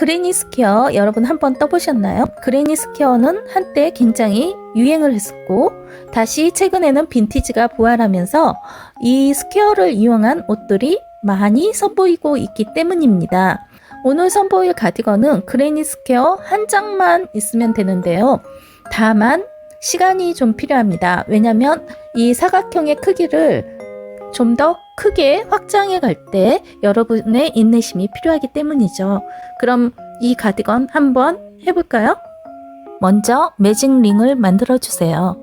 그레니 스퀘어 여러분 한번 떠보셨나요? 그레니 스퀘어는 한때 굉장히 유행을 했었고 다시 최근에는 빈티지가 부활하면서 이 스퀘어를 이용한 옷들이 많이 선보이고 있기 때문입니다. 오늘 선보일 가디건은 그레니 스퀘어 한 장만 있으면 되는데요. 다만 시간이 좀 필요합니다. 왜냐하면 이 사각형의 크기를 좀 더 크게 확장해 갈 때 여러분의 인내심이 필요하기 때문이죠. 그럼 이 가디건 한번 해볼까요? 먼저 매직 링을 만들어 주세요.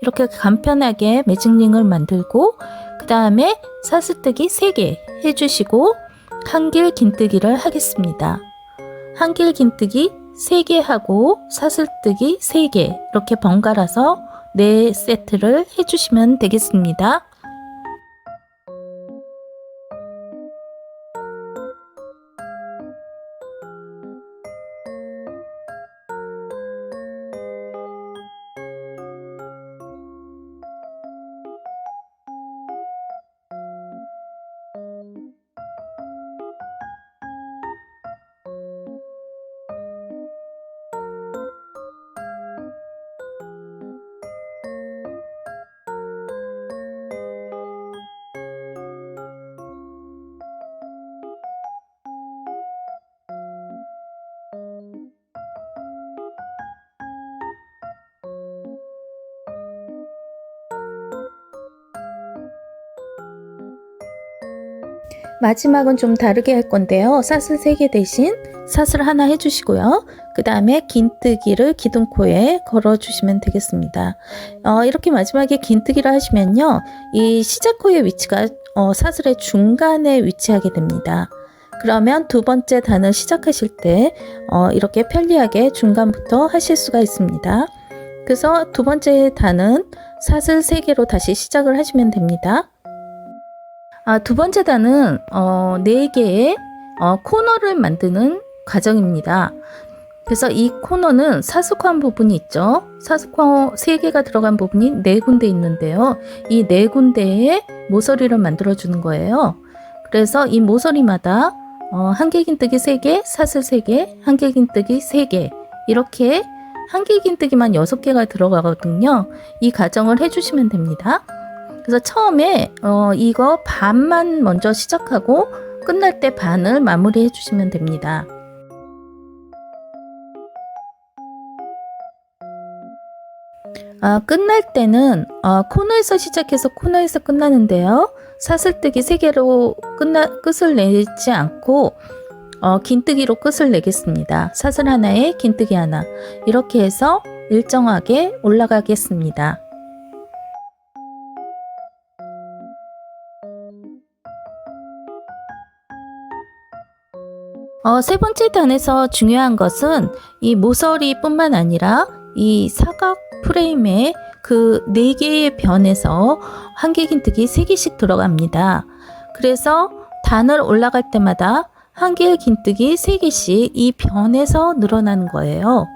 이렇게 간편하게 매직 링을 만들고 그 다음에 사슬뜨기 3개 해주시고 한길 긴뜨기를 하겠습니다. 한길 긴뜨기 3개 하고 사슬뜨기 3개 이렇게 번갈아서 4세트를 해주시면 되겠습니다. 마지막은 좀 다르게 할 건데요. 사슬 3개 대신 사슬 하나 해주시고요. 그 다음에 긴뜨기를 기둥코에 걸어주시면 되겠습니다. 이렇게 마지막에 긴뜨기를 하시면요. 이 시작코의 위치가 사슬의 중간에 위치하게 됩니다. 그러면 두 번째 단을 시작하실 때 이렇게 편리하게 중간부터 하실 수가 있습니다. 그래서 두 번째 단은 사슬 3개로 다시 시작을 하시면 됩니다. 두 번째 단은 4개의 코너를 만드는 과정입니다. 그래서 이 코너는 사슬코한 부분이 있죠. 사슬코 3개가 들어간 부분이 4군데 있는데요. 이 4군데에 모서리를 만들어 주는 거예요. 그래서 이 모서리마다 한길긴뜨기 3개, 사슬 3개, 한길긴뜨기 3개 이렇게 한길긴뜨기만 6개가 들어가거든요. 이 과정을 해주시면 됩니다. 그래서 처음에 이거 반만 먼저 시작하고 끝날 때 반을 마무리 해주시면 됩니다. 끝날 때는 코너에서 시작해서 코너에서 끝나는데요. 사슬뜨기 3개로 끝을 내지 않고 긴뜨기로 끝을 내겠습니다. 사슬 하나에 긴뜨기 하나 이렇게 해서 일정하게 올라가겠습니다. 세 번째 단에서 중요한 것은 이 모서리뿐만 아니라 이 사각 프레임에 그 4개의 변에서 한길긴뜨기 3개씩 들어갑니다. 그래서 단을 올라갈 때마다 한길긴뜨기 3개씩 이 변에서 늘어나는 거예요.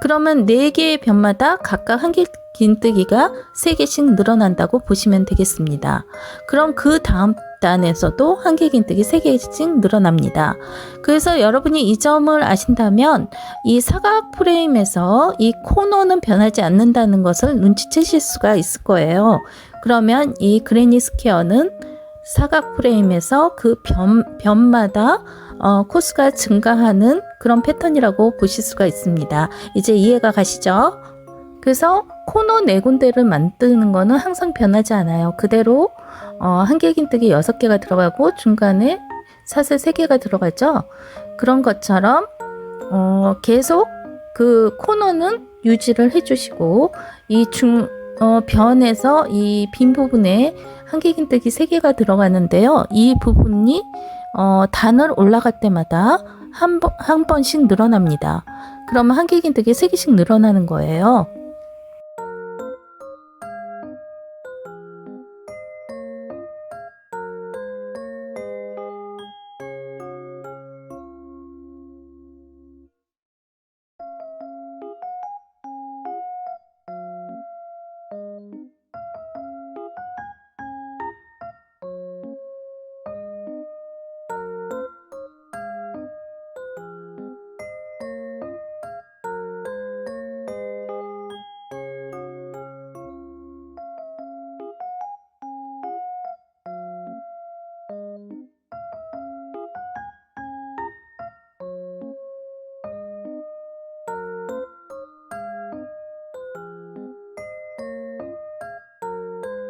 그러면 4개의 변마다 각각 한길긴뜨기가 3개씩 늘어난다고 보시면 되겠습니다. 그럼 그 다음 단에서도 한길긴뜨기 3개씩 늘어납니다. 그래서 여러분이 이 점을 아신다면 이 사각 프레임에서 이 코너는 변하지 않는다는 것을 눈치채실 수가 있을 거예요. 그러면 이 그레니 스퀘어는 사각 프레임에서 그 변마다 코스가 증가하는 그런 패턴이라고 보실 수가 있습니다. 이제 이해가 가시죠? 그래서 코너 4군데를 만드는 거는 항상 변하지 않아요. 그대로 한길긴뜨기 6개가 들어가고 중간에 사슬 3개가 들어가죠. 그런 것처럼 계속 그 코너는 유지를 해주시고 이 변에서 이 빈 부분에 한길긴뜨기 3개가 들어가는데요. 이 부분이 단을 올라갈 때마다 한 번씩 늘어납니다. 그러면 한길긴뜨기 3개씩 늘어나는 거예요.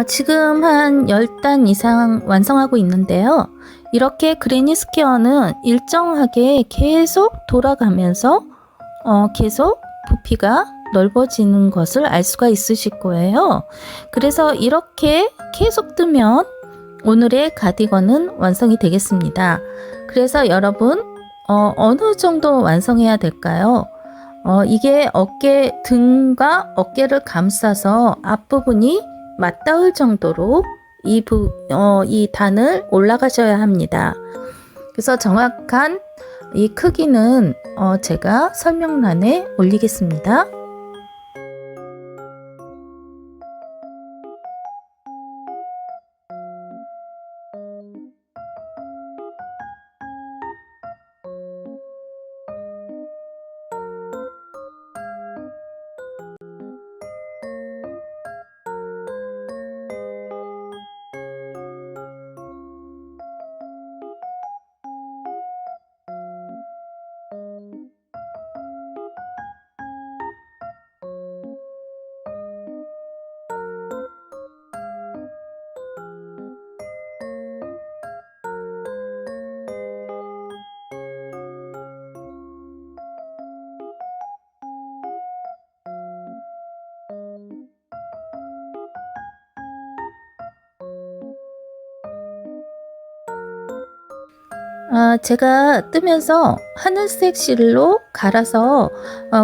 지금 한 10단 이상 완성하고 있는데요. 이렇게 그레니 스퀘어는 일정하게 계속 돌아가면서 계속 부피가 넓어지는 것을 알 수가 있으실 거예요. 그래서 이렇게 계속 뜨면 오늘의 가디건은 완성이 되겠습니다. 그래서 여러분 어느 정도 완성해야 될까요? 이게 등과 어깨를 감싸서 앞부분이 맞닿을 정도로 이 단을 올라가셔야 합니다. 그래서 정확한 이 크기는 제가 설명란에 올리겠습니다. 제가 뜨면서 하늘색 실로 갈아서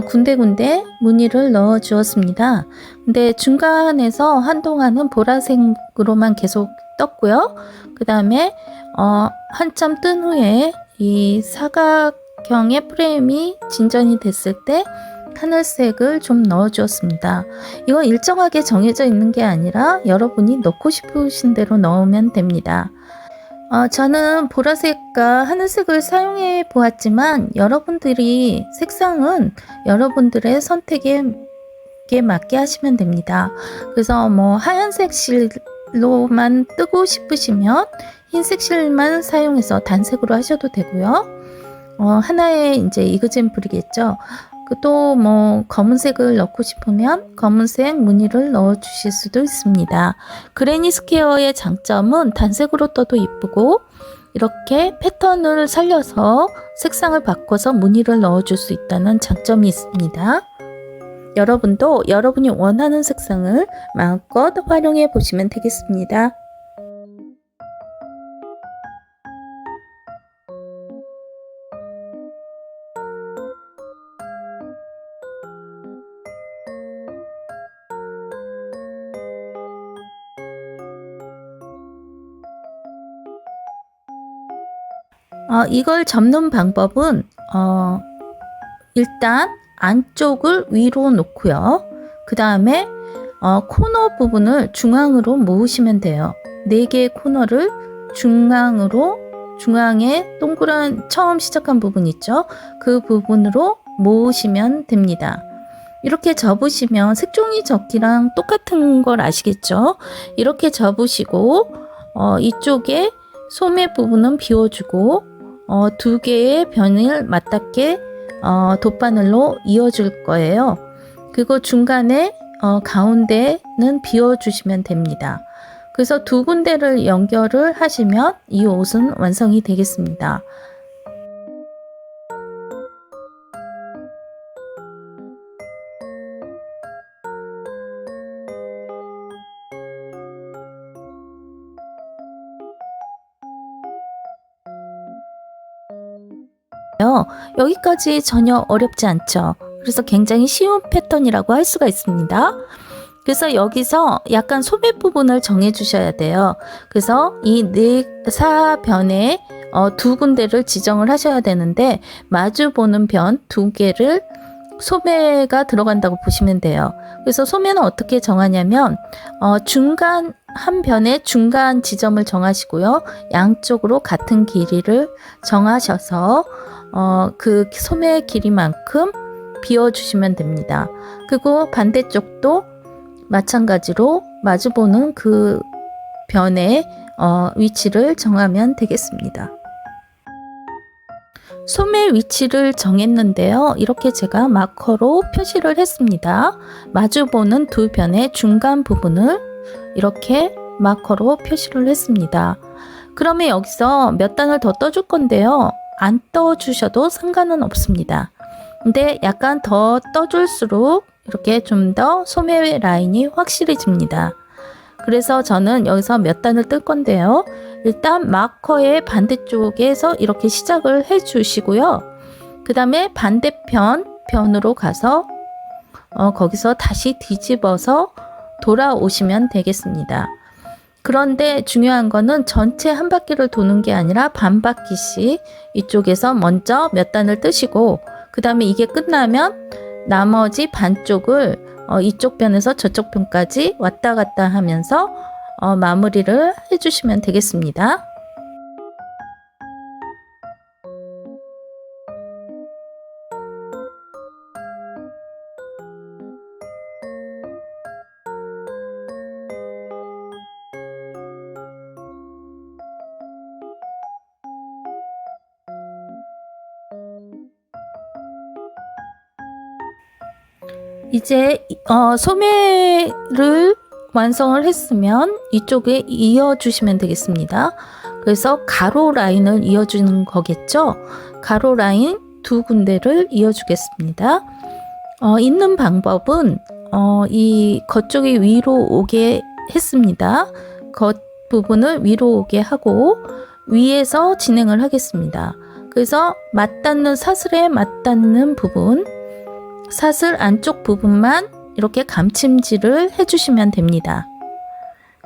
군데군데 무늬를 넣어 주었습니다. 근데 중간에서 한동안은 보라색으로만 계속 떴고요. 그 다음에 한참 뜬 후에 이 사각형의 프레임이 진전이 됐을 때 하늘색을 좀 넣어 주었습니다. 이건 일정하게 정해져 있는 게 아니라 여러분이 넣고 싶으신 대로 넣으면 됩니다. 저는 보라색과 하늘색을 사용해 보았지만 여러분들이 색상은 여러분들의 선택에 맞게 하시면 됩니다. 그래서 뭐 하얀색 실로만 뜨고 싶으시면 흰색 실만 사용해서 단색으로 하셔도 되고요. 하나의 이제 이그젠플이겠죠. 또 뭐 검은색을 넣고 싶으면 검은색 무늬를 넣어 주실 수도 있습니다. 그레니 스퀘어의 장점은 단색으로 떠도 이쁘고 이렇게 패턴을 살려서 색상을 바꿔서 무늬를 넣어 줄 수 있다는 장점이 있습니다. 여러분도 여러분이 원하는 색상을 마음껏 활용해 보시면 되겠습니다. 이걸 접는 방법은 일단 안쪽을 위로 놓고요. 그 다음에 코너 부분을 중앙으로 모으시면 돼요. 4개의 코너를 중앙에 동그란 처음 시작한 부분 있죠? 그 부분으로 모으시면 됩니다. 이렇게 접으시면 색종이 접기랑 똑같은 걸 아시겠죠? 이렇게 접으시고 이쪽에 소매 부분은 비워주고 2개의 변을 맞닿게 돗바늘로 이어줄 거예요. 그리고 중간에 가운데는 비워주시면 됩니다. 그래서 2군데를 연결을 하시면 이 옷은 완성이 되겠습니다. 여기까지 전혀 어렵지 않죠. 그래서 굉장히 쉬운 패턴이라고 할 수가 있습니다. 그래서 여기서 약간 소매 부분을 정해 주셔야 돼요. 그래서 이 사변에 2군데를 지정을 하셔야 되는데 마주 보는 변 2개를 소매가 들어간다고 보시면 돼요. 그래서 소매는 어떻게 정하냐면 중간 한 변의 중간 지점을 정하시고요. 양쪽으로 같은 길이를 정하셔서 그 소매 길이만큼 비워주시면 됩니다. 그리고 반대쪽도 마찬가지로 마주보는 그 변의 위치를 정하면 되겠습니다. 소매 위치를 정했는데요. 이렇게 제가 마커로 표시를 했습니다. 마주보는 2변의 중간 부분을 이렇게 마커로 표시를 했습니다. 그러면 여기서 몇 단을 더 떠줄 건데요. 안 떠주셔도 상관은 없습니다. 근데 약간 더 떠줄수록 이렇게 좀 더 소매 라인이 확실해집니다. 그래서 저는 여기서 몇 단을 뜰 건데요. 일단 마커의 반대쪽에서 이렇게 시작을 해 주시고요. 그 다음에 반대편으로 가서 거기서 다시 뒤집어서 돌아오시면 되겠습니다. 그런데 중요한 거는 전체 한 바퀴를 도는 게 아니라 반 바퀴씩 이쪽에서 먼저 몇 단을 뜨시고 그 다음에 이게 끝나면 나머지 반쪽을 이쪽 편에서 저쪽 편까지 왔다 갔다 하면서 마무리를 해주시면 되겠습니다. 이제 소매를 완성을 했으면 이쪽에 이어주시면 되겠습니다. 그래서 가로 라인을 이어주는 거겠죠. 가로 라인 두 군데를 이어주겠습니다. 있는 방법은 이 겉쪽이 위로 오게 했습니다. 겉 부분을 위로 오게 하고 위에서 진행을 하겠습니다. 그래서 맞닿는 사슬에 맞닿는 부분, 사슬 안쪽 부분만 이렇게 감침질을 해주시면 됩니다.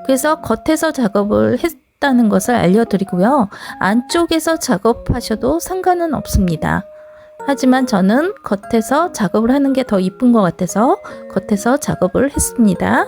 그래서 겉에서 작업을 했다는 것을 알려드리고요. 안쪽에서 작업하셔도 상관은 없습니다. 하지만 저는 겉에서 작업을 하는 게 더 이쁜 것 같아서 겉에서 작업을 했습니다.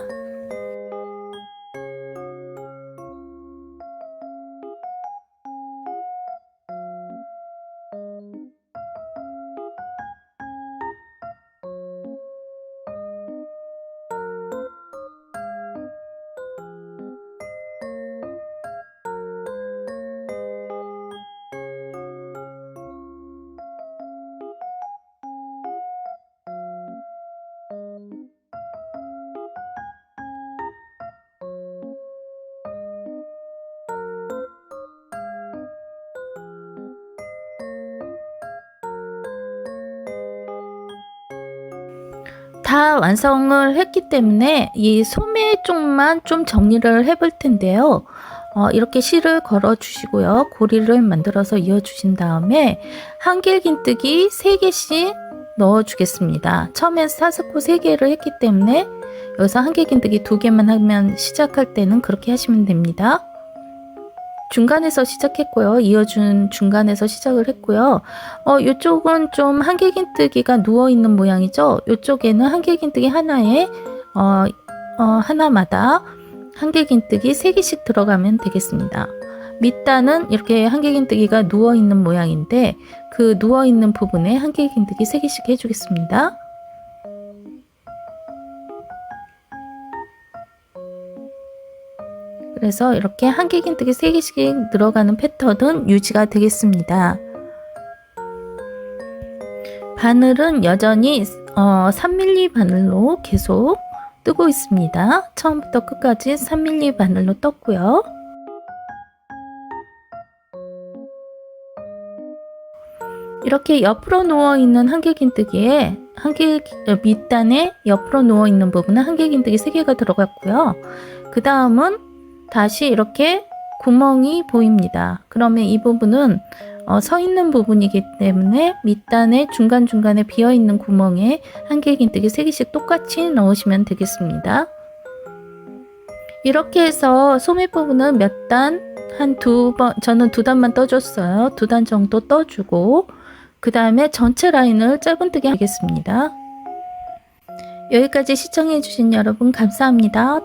다 완성을 했기 때문에 이 소매 쪽만 좀 정리를 해볼 텐데요. 이렇게 실을 걸어 주시고요. 고리를 만들어서 이어 주신 다음에 한길긴뜨기 3개씩 넣어 주겠습니다. 처음에 사스코 3개를 했기 때문에 여기서 한길긴뜨기 2개만 하면 시작할 때는 그렇게 하시면 됩니다. 중간에서 시작했고요. 이어준 중간에서 시작을 했고요. 이쪽은 좀 한길긴뜨기가 누워있는 모양이죠. 이쪽에는 한길긴뜨기 하나에 하나마다 한길긴뜨기 3개씩 들어가면 되겠습니다. 밑단은 이렇게 한길긴뜨기가 누워있는 모양인데 그 누워있는 부분에 한길긴뜨기 3개씩 해주겠습니다. 그래서 이렇게 한길긴뜨기 3개씩 들어가는 패턴은 유지가 되겠습니다. 바늘은 여전히 3mm 바늘로 계속 뜨고 있습니다. 처음부터 끝까지 3mm 바늘로 떴고요. 이렇게 옆으로 누워있는 한길긴뜨기에 밑단에 옆으로 누워있는 부분은 한길긴뜨기 3개가 들어갔고요. 그 다음은 다시 이렇게 구멍이 보입니다. 그러면 이 부분은 서 있는 부분이기 때문에 밑단에 중간중간에 비어있는 구멍에 한길긴뜨기 3개씩 똑같이 넣으시면 되겠습니다. 이렇게 해서 소매 부분은 몇 단, 한 2번, 저는 2단만 떠줬어요. 2단 정도 떠주고 그 다음에 전체 라인을 짧은뜨기 하겠습니다. 여기까지 시청해주신 여러분 감사합니다.